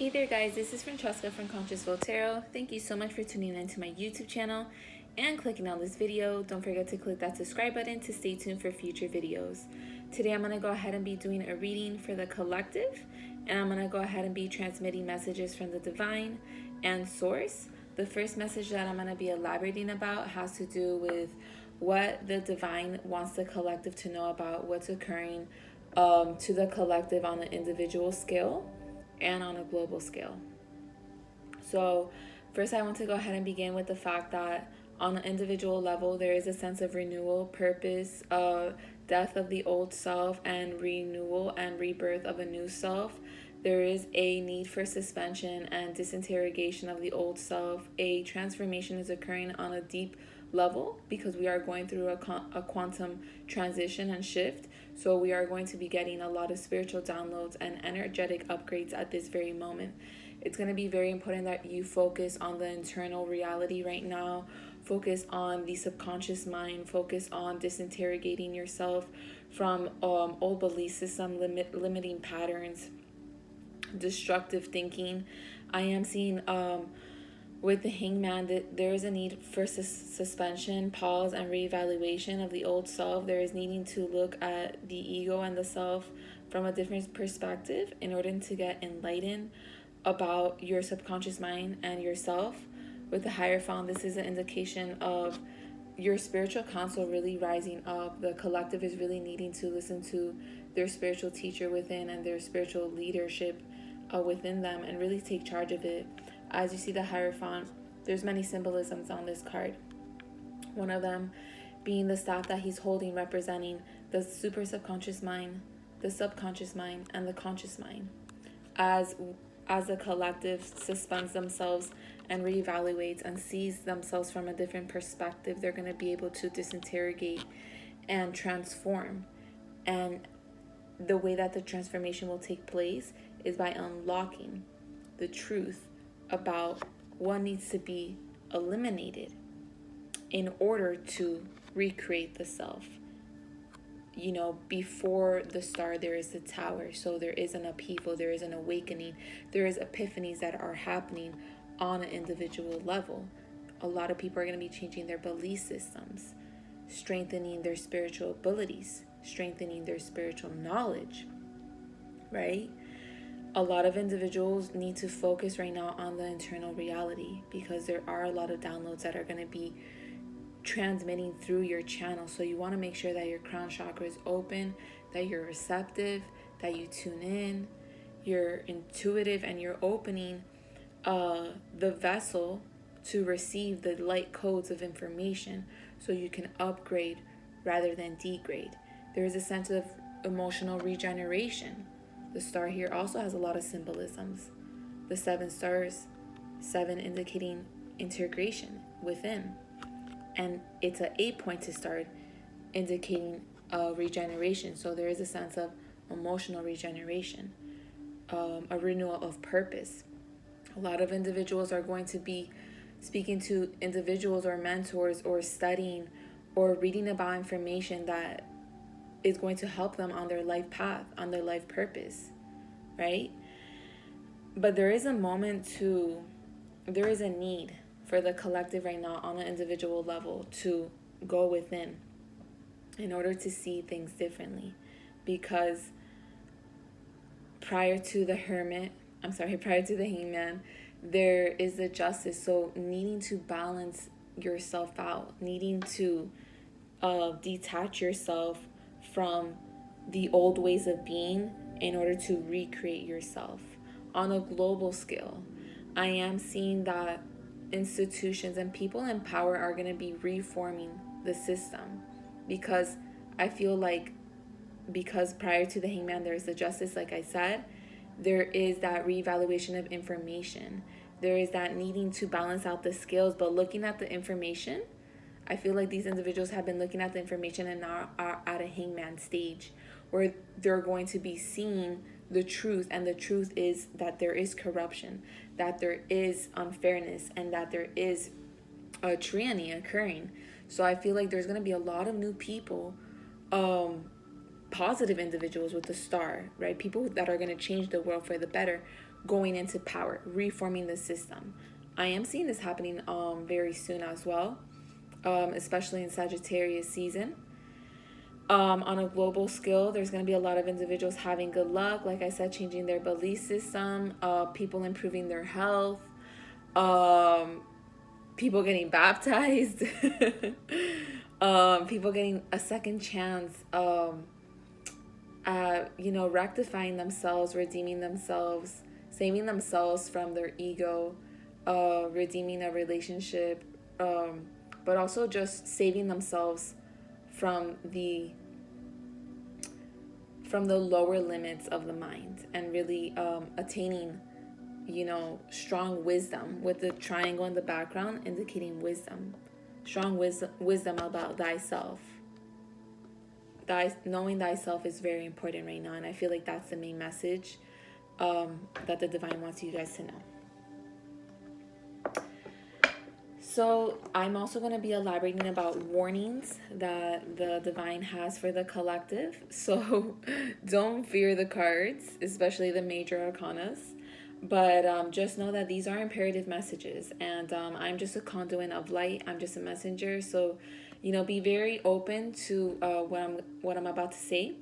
Hey there guys, this is Francesca from Conscious Voltaire. Thank you so much for tuning in to my YouTube channel and clicking on this video. Don't forget to click that subscribe button to stay tuned for future videos. Today I'm going to go ahead and be doing a reading for the collective, and I'm going to go ahead and be transmitting messages from the divine and source. The first message that I'm going to be elaborating about has to do with what the divine wants the collective to know about what's occurring to the collective on an individual scale and on a global scale. So first I want to go ahead and begin with the fact that on an individual level there is a sense of renewal, purpose, death of the old self, and renewal and rebirth of a new self. There is a need for suspension and disinterrogation of the old self. A transformation is occurring on a deep level because we are going through a quantum transition and shift. So we are going to be getting a lot of spiritual downloads and energetic upgrades at this very moment. It's going to be very important that you focus on the internal reality right now. Focus on the subconscious mind. Focus on disinterrogating yourself from old belief system, limiting patterns, destructive thinking. I am seeing with the hangman that there is a need for suspension, pause, and reevaluation of the old self. There is needing to look at the ego and the self from a different perspective in order to get enlightened about your subconscious mind and yourself. With the Hierophant, this is an indication of your spiritual council really rising up. The collective is really needing to listen to their spiritual teacher within and their spiritual leadership within them and really take charge of it. As you see the Hierophant, there's many symbolisms on this card. One of them being the staff that he's holding, representing the super subconscious mind, the subconscious mind, and the conscious mind. As the collective suspends themselves and reevaluates and sees themselves from a different perspective, they're going to be able to disinterrogate and transform. And the way that the transformation will take place is by unlocking the truth about what needs to be eliminated in order to recreate the self. You know, before the star, there is the tower. So there is an upheaval, there is an awakening, there is epiphanies that are happening on an individual level. A lot of people are going to be changing their belief systems, strengthening their spiritual abilities, strengthening their spiritual knowledge, right? A lot of individuals need to focus right now on the internal reality because there are a lot of downloads that are going to be transmitting through your channel. So you want to make sure that your crown chakra is open, that you're receptive, that you tune in, you're intuitive, and you're opening the vessel to receive the light codes of information so you can upgrade rather than degrade. There is a sense of emotional regeneration. The star here also has a lot of symbolisms. The 7 stars, 7 indicating integration within. And it's an 8-pointed star indicating regeneration. So there is a sense of emotional regeneration, a renewal of purpose. A lot of individuals are going to be speaking to individuals or mentors or studying or reading about information that is going to help them on their life path, on their life purpose, right? But there is a need for the collective right now on an individual level to go within in order to see things differently. Because prior to the hangman, there is the justice. So needing to balance yourself out, needing to detach yourself from the old ways of being in order to recreate yourself. On a global scale, I am seeing that institutions and people in power are going to be reforming the system because I feel like because prior to the hangman there is the justice, like I said, there is that reevaluation of information. There is that needing to balance out the scales, but looking at the information, I feel like these individuals have been looking at the information and now are at a hangman stage where they're going to be seeing the truth, and the truth is that there is corruption, that there is unfairness, and that there is a tyranny occurring. So I feel like there's going to be a lot of new people, positive individuals with the star, right? People that are going to change the world for the better going into power, reforming the system. I am seeing this happening very soon as well, especially in Sagittarius season. On a global scale, there's going to be a lot of individuals having good luck, like I said, changing their belief system, people improving their health, um, people getting baptized, people getting a second chance, rectifying themselves, redeeming themselves, saving themselves from their ego, redeeming a relationship, but also just saving themselves from the lower limits of the mind, and really attaining, strong wisdom, with the triangle in the background indicating wisdom, strong wisdom about thyself. Knowing thyself is very important right now, and I feel like that's the main message that the divine wants you guys to know. So I'm also going to be elaborating about warnings that the divine has for the collective. So don't fear the cards, especially the major arcanas. But just know that these are imperative messages, and I'm just a conduit of light. I'm just a messenger. So, be very open to what I'm about to say,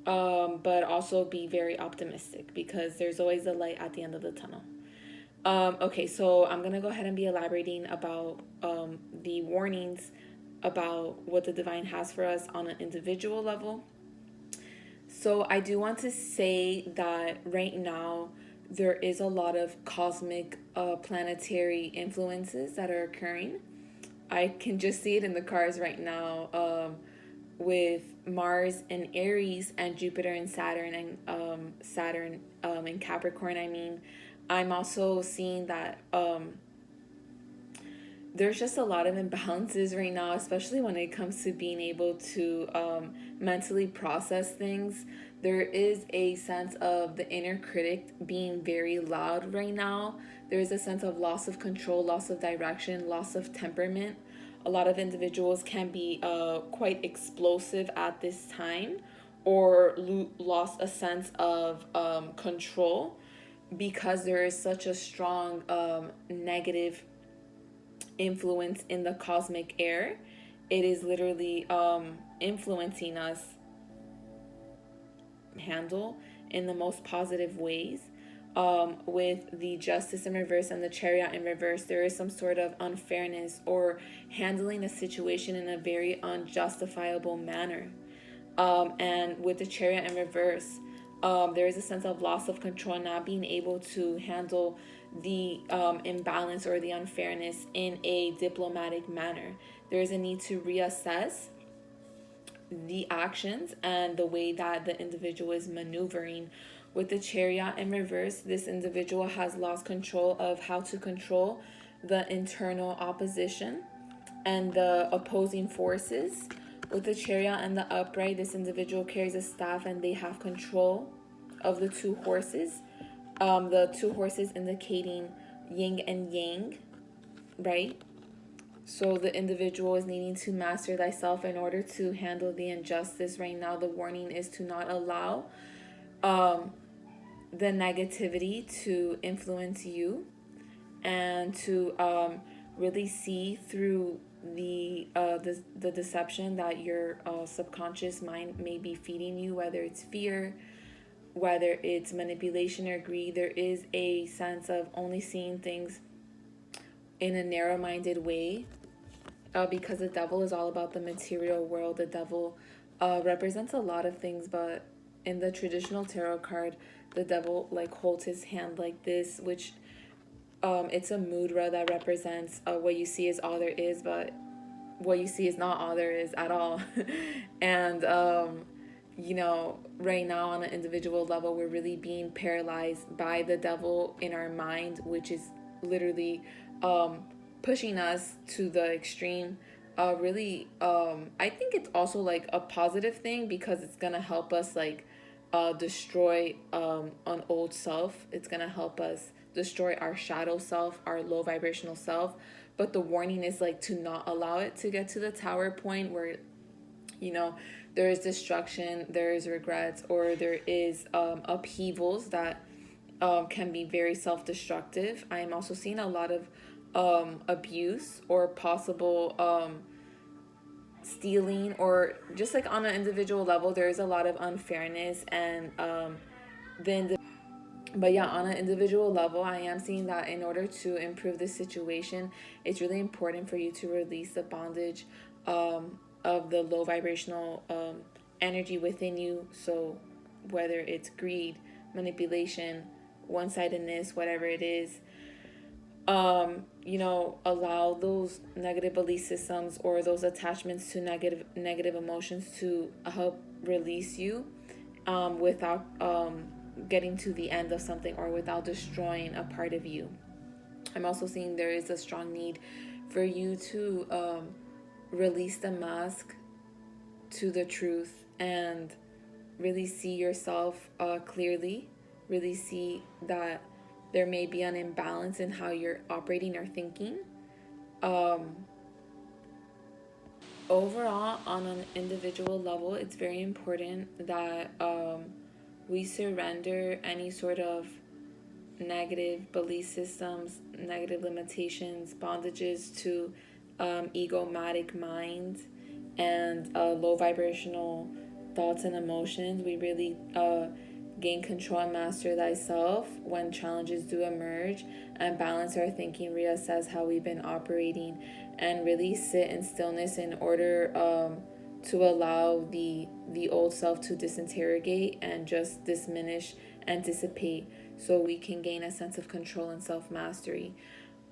but also be very optimistic, because there's always a light at the end of the tunnel. Okay, so I'm gonna go ahead and be elaborating about the warnings about what the divine has for us on an individual level. So I do want to say that right now there is a lot of cosmic planetary influences that are occurring. I can just see it in the cards right now, with Mars in Aries and Jupiter and Saturn in Capricorn. I'm also seeing that there's just a lot of imbalances right now, especially when it comes to being able to mentally process things. There is a sense of the inner critic being very loud right now. There is a sense of loss of control, loss of direction, loss of temperament. A lot of individuals can be quite explosive at this time, or lost a sense of control, because there is such a strong negative influence in the cosmic air. It is literally influencing us handle in the most positive ways. With the Justice in reverse and the Chariot in reverse, there is some sort of unfairness, or handling a situation in a very unjustifiable manner. And with the Chariot in reverse, there is a sense of loss of control, not being able to handle the imbalance or the unfairness in a diplomatic manner. There is a need to reassess the actions and the way that the individual is maneuvering. With the Chariot in reverse, this individual has lost control of how to control the internal opposition and the opposing forces. With the Chariot and the upright, this individual carries a staff and they have control of the two horses. The two horses indicating yin and yang, right? So the individual is needing to master thyself in order to handle the injustice. Right now, the warning is to not allow the negativity to influence you, and to really see through the deception that your subconscious mind may be feeding you, whether it's fear, whether it's manipulation or greed. There is a sense of only seeing things in a narrow-minded way, because the devil is all about the material world. The devil represents a lot of things, but in the traditional tarot card, the devil holds his hand like this, which it's a mudra that represents what you see is all there is, but what you see is not all there is at all. And right now on an individual level, we're really being paralyzed by the devil in our mind, which is literally pushing us to the extreme. I think it's also a positive thing, because it's gonna help us destroy an old self. It's gonna help us destroy our shadow self, our low vibrational self. But the warning is to not allow it to get to the tower point where there is destruction, there is regrets, or there is upheavals that can be very self-destructive. I am also seeing a lot of abuse or possible stealing, or just like on an individual level, there is a lot of unfairness and then. But yeah, on an individual level, I am seeing that in order to improve the situation, it's really important for you to release the bondage of the low vibrational energy within you. So whether it's greed, manipulation, one-sidedness, whatever it is, allow those negative belief systems or those attachments to negative emotions to help release you without getting to the end of something or without destroying a part of you. I'm also seeing there is a strong need for you to release the mask to the truth and really see yourself clearly, really see that there may be an imbalance in how you're operating or thinking. Overall, on an individual level, it's very important that we surrender any sort of negative belief systems, negative limitations, bondages to egomatic mind and low vibrational thoughts and emotions. We really gain control and master thyself when challenges do emerge, and balance our thinking, reassess how we've been operating, and really sit in stillness in order to allow the old self to disintegrate and just diminish and dissipate, so we can gain a sense of control and self-mastery.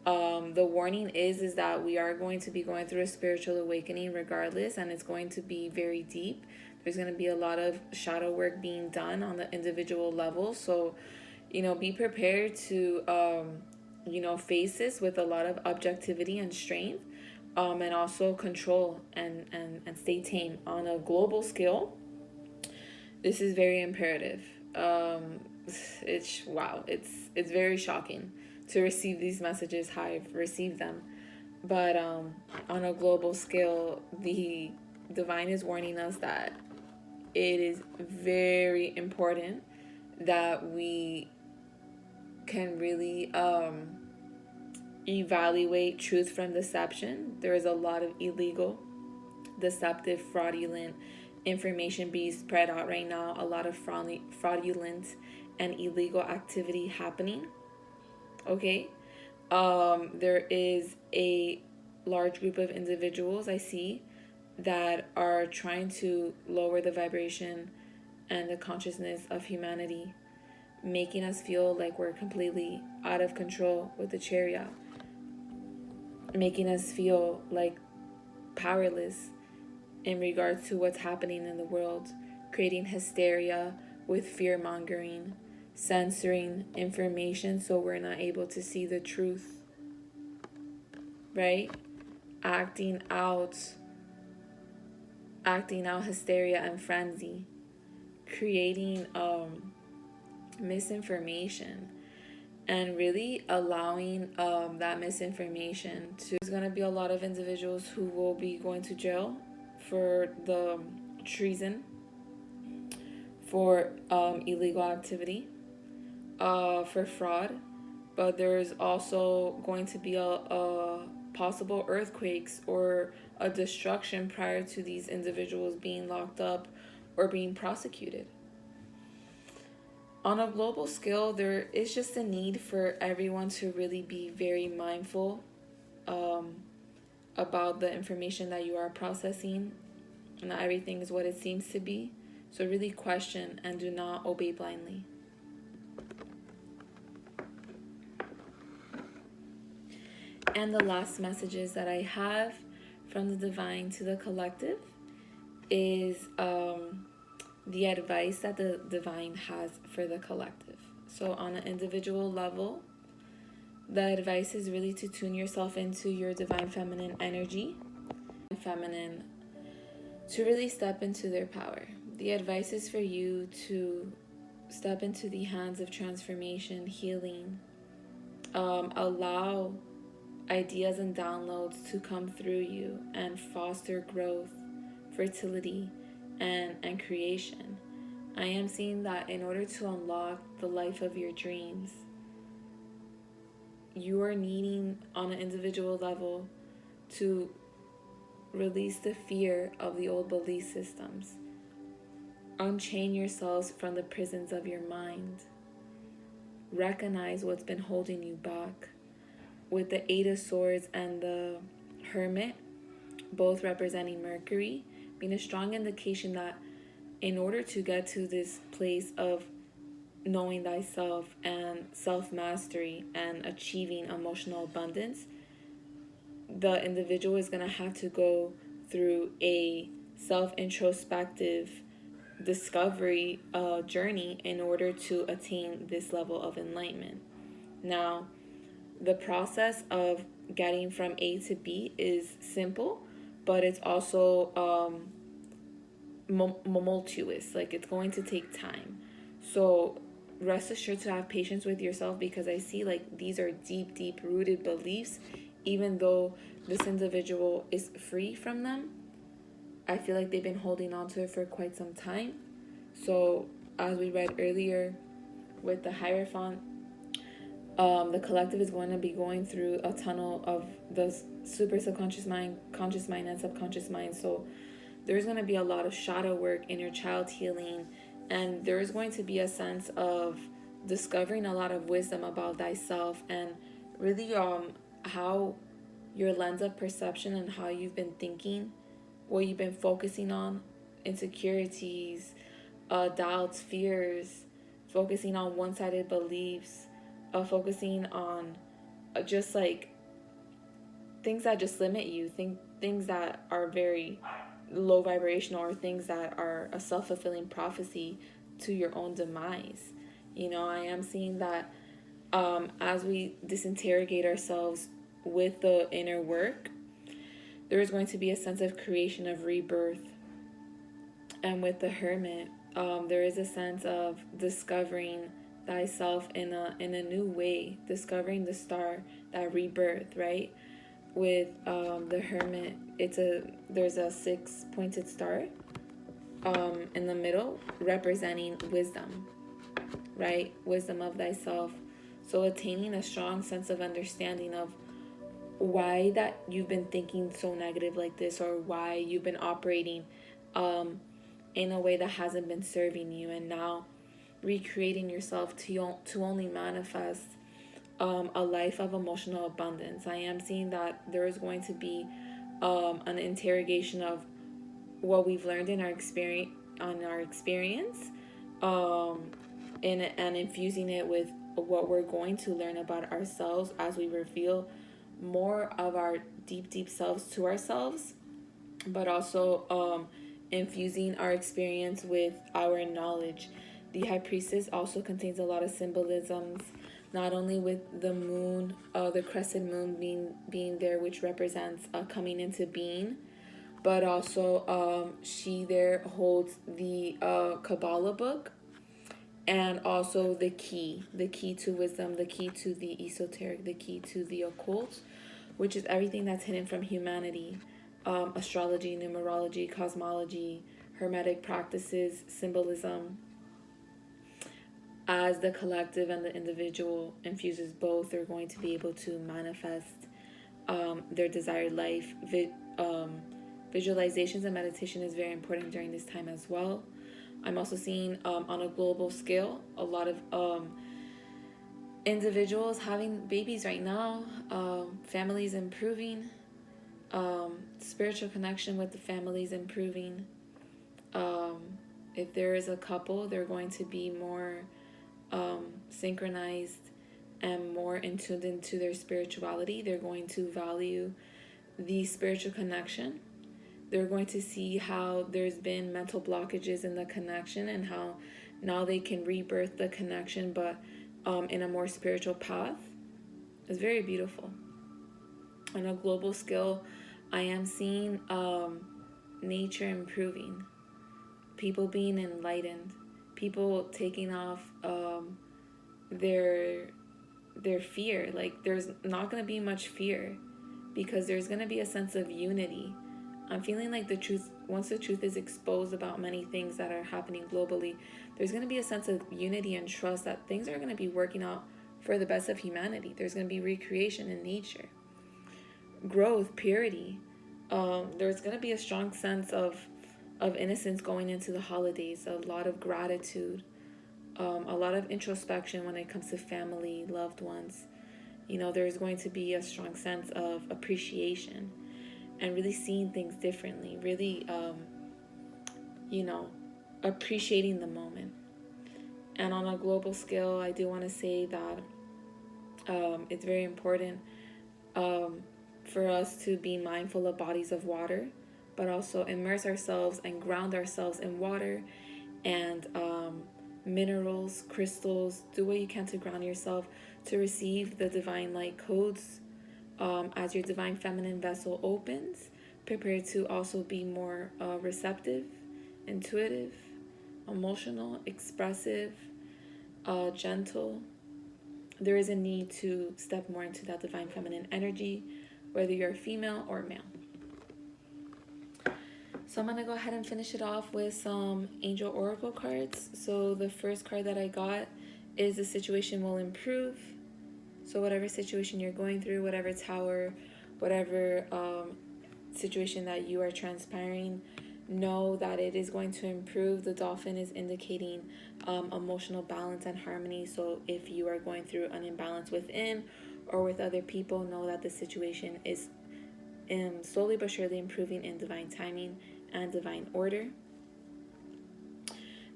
The warning is that we are going to be going through a spiritual awakening regardless, and it's going to be very deep. There's going to be a lot of shadow work being done on the individual level. So, be prepared to, face this with a lot of objectivity and strength, and also control and stay tame. On a global scale, this is very imperative. It's very shocking to receive these messages how I've received them. But on a global scale, the divine is warning us that it is very important that we can really evaluate truth from deception. There is a lot of illegal, deceptive, fraudulent information being spread out right now. A lot of fraudulent and illegal activity happening. Okay? There is a large group of individuals I see that are trying to lower the vibration and the consciousness of humanity, making us feel like we're completely out of control with the chariot, making us feel like powerless in regards to what's happening in the world, creating hysteria with fear-mongering, censoring information so we're not able to see the truth, right? Acting out hysteria and frenzy, creating misinformation, and really allowing that misinformation to. There's going to be a lot of individuals who will be going to jail for the treason, for illegal activity, for fraud, but there's also going to be a possible earthquakes or a destruction prior to these individuals being locked up or being prosecuted. On a global scale, there is just a need for everyone to really be very mindful about the information that you are processing. Not everything is what it seems to be. So really question and do not obey blindly. And the last messages that I have from the divine to the collective is the advice that the divine has for the collective. So on an individual level, the advice is really to tune yourself into your divine feminine energy, feminine, to really step into their power. The advice is for you to step into the hands of transformation, healing, allow ideas and downloads to come through you and foster growth, fertility, and creation. I am seeing that in order to unlock the life of your dreams. You are needing, on an individual level, to release the fear of the old belief systems. Unchain yourselves from the prisons of your mind. Recognize what's been holding you back. With the Eight of Swords and the Hermit, both representing Mercury, being a strong indication that in order to get to this place of knowing thyself and self-mastery and achieving emotional abundance, the individual is going to have to go through a self-introspective discovery journey in order to attain this level of enlightenment. Now, the process of getting from A to B is simple, but it's also tumultuous. Like, it's going to take time. So rest assured to have patience with yourself, because I see like these are deep rooted beliefs. Even though this individual is free from them, I feel like they've been holding on to it for quite some time. So as we read earlier with the Hierophant, the collective is going to be going through a tunnel of the super subconscious mind, conscious mind, and subconscious mind. So there's going to be a lot of shadow work in your child healing, and there's going to be a sense of discovering a lot of wisdom about thyself, and really how your lens of perception and how you've been thinking, what you've been focusing on, insecurities, doubts, fears, focusing on one-sided beliefs, focusing on just like things that just limit you, things that are very low vibrational, or things that are a self-fulfilling prophecy to your own demise. You know, I am seeing that as we disinterrogate ourselves with the inner work, there is going to be a sense of creation, of rebirth. And with the Hermit, there is a sense of discovering thyself in a new way, discovering the star, that rebirth, right? With the Hermit, there's a 6-pointed star in the middle, representing wisdom, right? Wisdom of thyself. So attaining a strong sense of understanding of why that you've been thinking so negative like this, or why you've been operating in a way that hasn't been serving you, and now recreating yourself to only manifest a life of emotional abundance. I am seeing that there is going to be an interrogation of what we've learned in our experience, and infusing it with what we're going to learn about ourselves as we reveal more of our deep selves to ourselves, but also infusing our experience with our knowledge. The High Priestess also contains a lot of symbolisms, not only with the moon, the crescent moon being there, which represents coming into being, but also she there holds the Kabbalah book, and also the key to wisdom, the key to the esoteric, the key to the occult, which is everything that's hidden from humanity. Astrology, numerology, cosmology, hermetic practices, symbolism. As the collective and the individual infuses both, they're going to be able to manifest their desired life. Visualizations and meditation is very important during this time as well. I'm also seeing on a global scale a lot of individuals having babies right now, families improving, spiritual connection with the families improving. If there is a couple, they're going to be more synchronized and more in tuned into their spirituality. They're going to value the spiritual connection. They're going to see how there's been mental blockages in the connection, and how now they can rebirth the connection, but in a more spiritual path. It's very beautiful. On a global scale, I am seeing nature improving, people being enlightened, people taking off their fear. Like, there's not going to be much fear, because there's going to be a sense of unity I'm feeling like the truth, once the truth is exposed about many things that are happening globally, there's going to be a sense of unity and trust that things are going to be working out for the best of humanity. There's going to be recreation in nature, growth, purity. There's going to be a strong sense of innocence going into the holidays, a lot of gratitude, a lot of introspection when it comes to family, loved ones. You know, there's going to be a strong sense of appreciation and really seeing things differently, really, you know, appreciating the moment. And on a global scale, I do want to say that it's very important for us to be mindful of bodies of water, but also immerse ourselves and ground ourselves in water and minerals, crystals. Do what you can to ground yourself to receive the divine light codes as your divine feminine vessel opens. Prepare to also be more receptive, intuitive, emotional, expressive, gentle. There is a need to step more into that divine feminine energy, whether you're female or male. So I'm going to go ahead and finish it off with some angel oracle cards. So the first card that I got is the situation will improve. So whatever situation you're going through, whatever tower, whatever situation that you are transpiring, know that it is going to improve. The dolphin is indicating emotional balance and harmony. So if you are going through an imbalance within or with other people, know that the situation is slowly but surely improving in divine timing and divine order.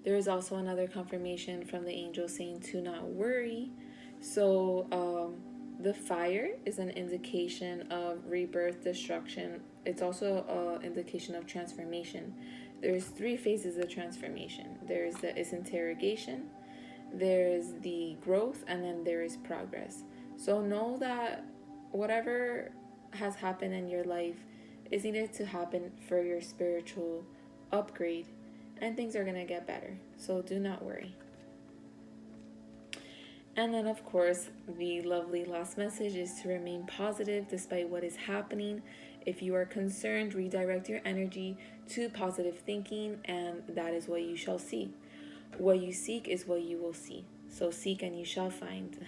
There is also another confirmation from the angel saying to not worry. So the fire is an indication of rebirth, destruction. It's also an indication of transformation. There's 3 phases of transformation. There's the interrogation, there's the growth, and then there is progress. So know that whatever has happened in your life is needed to happen for your spiritual upgrade, and things are going to get better. So do not worry. And then, of course, the lovely last message is to remain positive despite what is happening. If you are concerned, redirect your energy to positive thinking, and that is what you shall see. What you seek is what you will see. So seek and you shall find.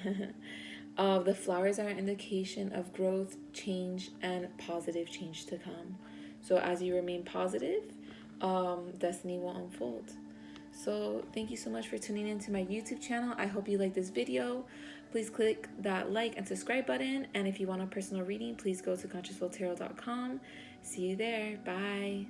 The flowers are an indication of growth, change, and positive change to come. So as you remain positive, destiny will unfold. So thank you so much for tuning into my YouTube channel. I hope you like this video. Please click that like and subscribe button. And if you want a personal reading, please go to consciousfultarot.com. See you there. Bye.